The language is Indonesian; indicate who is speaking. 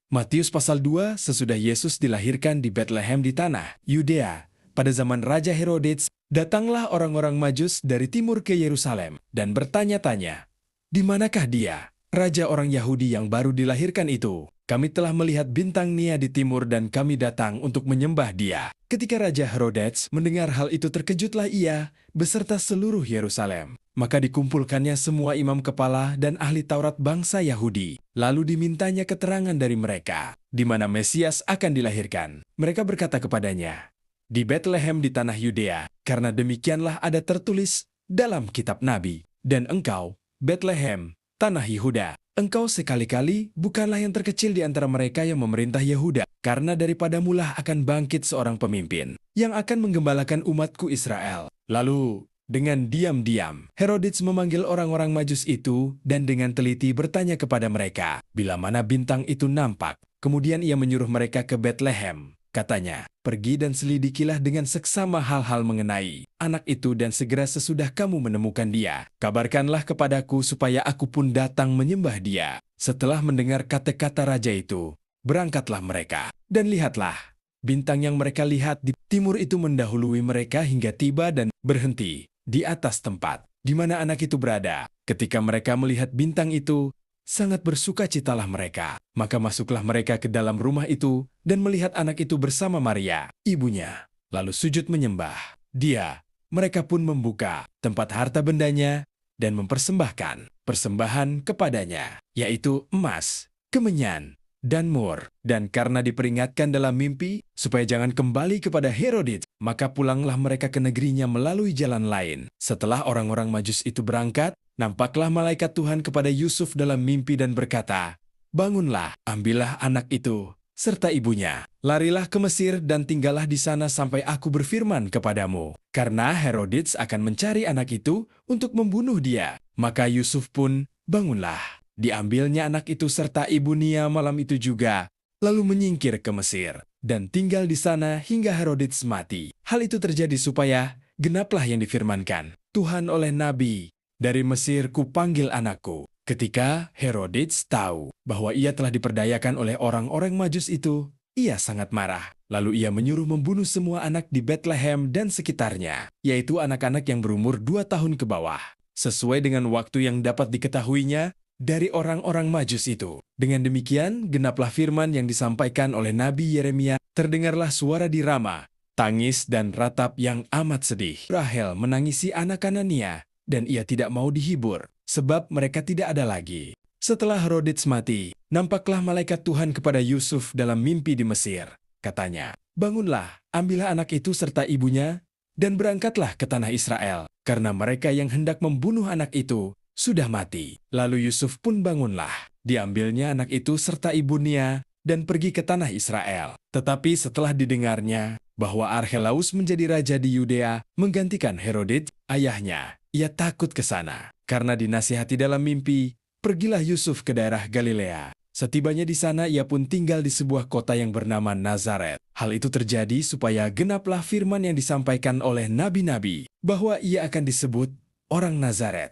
Speaker 1: Matius pasal 2, sesudah Yesus dilahirkan di Bethlehem di tanah Yudea, pada zaman Raja Herodes, datanglah orang-orang Majus dari timur ke Yerusalem dan bertanya-tanya, "Di manakah dia, raja orang Yahudi yang baru dilahirkan itu? Kami telah melihat bintang Nia di timur dan kami datang untuk menyembah dia." Ketika Raja Herodes mendengar hal itu, terkejutlah ia beserta seluruh Yerusalem. Maka dikumpulkannya semua imam kepala dan ahli Taurat bangsa Yahudi. Lalu dimintanya keterangan dari mereka, di mana Mesias akan dilahirkan. Mereka berkata kepadanya, "Di Bethlehem di tanah Yudea, karena demikianlah ada tertulis dalam kitab Nabi. Dan engkau, Bethlehem, tanah Yehuda, engkau sekali-kali bukanlah yang terkecil di antara mereka yang memerintah Yehuda, karena daripadamulah akan bangkit seorang pemimpin, yang akan menggembalakan umatku Israel." Lalu, dengan diam-diam, Herodes memanggil orang-orang Majus itu dan dengan teliti bertanya kepada mereka, bila mana bintang itu nampak. Kemudian ia menyuruh mereka ke Bethlehem. Katanya, "Pergi dan selidikilah dengan seksama hal-hal mengenai anak itu dan segera sesudah kamu menemukan dia, kabarkanlah kepadaku supaya aku pun datang menyembah dia." Setelah mendengar kata-kata raja itu, berangkatlah mereka. Dan lihatlah, bintang yang mereka lihat di timur itu mendahului mereka hingga tiba dan berhenti di atas tempat di mana anak itu berada. Ketika mereka melihat bintang itu, sangat bersukacitalah mereka. Maka masuklah mereka ke dalam rumah itu dan melihat anak itu bersama Maria, ibunya, lalu sujud menyembah dia. Mereka pun membuka tempat harta bendanya dan mempersembahkan persembahan kepadanya, yaitu emas, kemenyan, dan mur. Dan karena diperingatkan dalam mimpi supaya jangan kembali kepada Herodes, maka pulanglah mereka ke negerinya melalui jalan lain. Setelah orang-orang Majus itu berangkat, nampaklah malaikat Tuhan kepada Yusuf dalam mimpi dan berkata, "Bangunlah, ambillah anak itu serta ibunya, larilah ke Mesir dan tinggallah di sana sampai aku berfirman kepadamu, karena Herodes akan mencari anak itu untuk membunuh dia." Maka Yusuf pun bangunlah. Diambilnya anak itu serta ibu Nia malam itu juga, lalu menyingkir ke Mesir, dan tinggal di sana hingga Herodes mati. Hal itu terjadi supaya genaplah yang difirmankan Tuhan oleh Nabi, "Dari Mesir kupanggil anakku." Ketika Herodes tahu bahwa ia telah diperdayakan oleh orang-orang Majus itu, ia sangat marah. Lalu ia menyuruh membunuh semua anak di Bethlehem dan sekitarnya, yaitu anak-anak yang berumur 2 tahun ke bawah, sesuai dengan waktu yang dapat diketahuinya dari orang-orang Majus itu. Dengan demikian, genaplah firman yang disampaikan oleh Nabi Yeremia, "Terdengarlah suara di Rama, tangis dan ratap yang amat sedih. Rahel menangisi anak kanannya, dan ia tidak mau dihibur, sebab mereka tidak ada lagi." Setelah Herodes mati, nampaklah malaikat Tuhan kepada Yusuf dalam mimpi di Mesir. Katanya, "Bangunlah, ambillah anak itu serta ibunya, dan berangkatlah ke tanah Israel, karena mereka yang hendak membunuh anak itu sudah mati." Lalu Yusuf pun bangunlah. Diambilnya anak itu serta ibu Nia dan pergi ke tanah Israel. Tetapi setelah didengarnya bahwa Archelaus menjadi raja di Yudea menggantikan Herodes, ayahnya, ia takut ke sana. Karena dinasihati dalam mimpi, pergilah Yusuf ke daerah Galilea. Setibanya di sana, ia pun tinggal di sebuah kota yang bernama Nazaret. Hal itu terjadi supaya genaplah firman yang disampaikan oleh nabi-nabi, bahwa ia akan disebut orang Nazaret.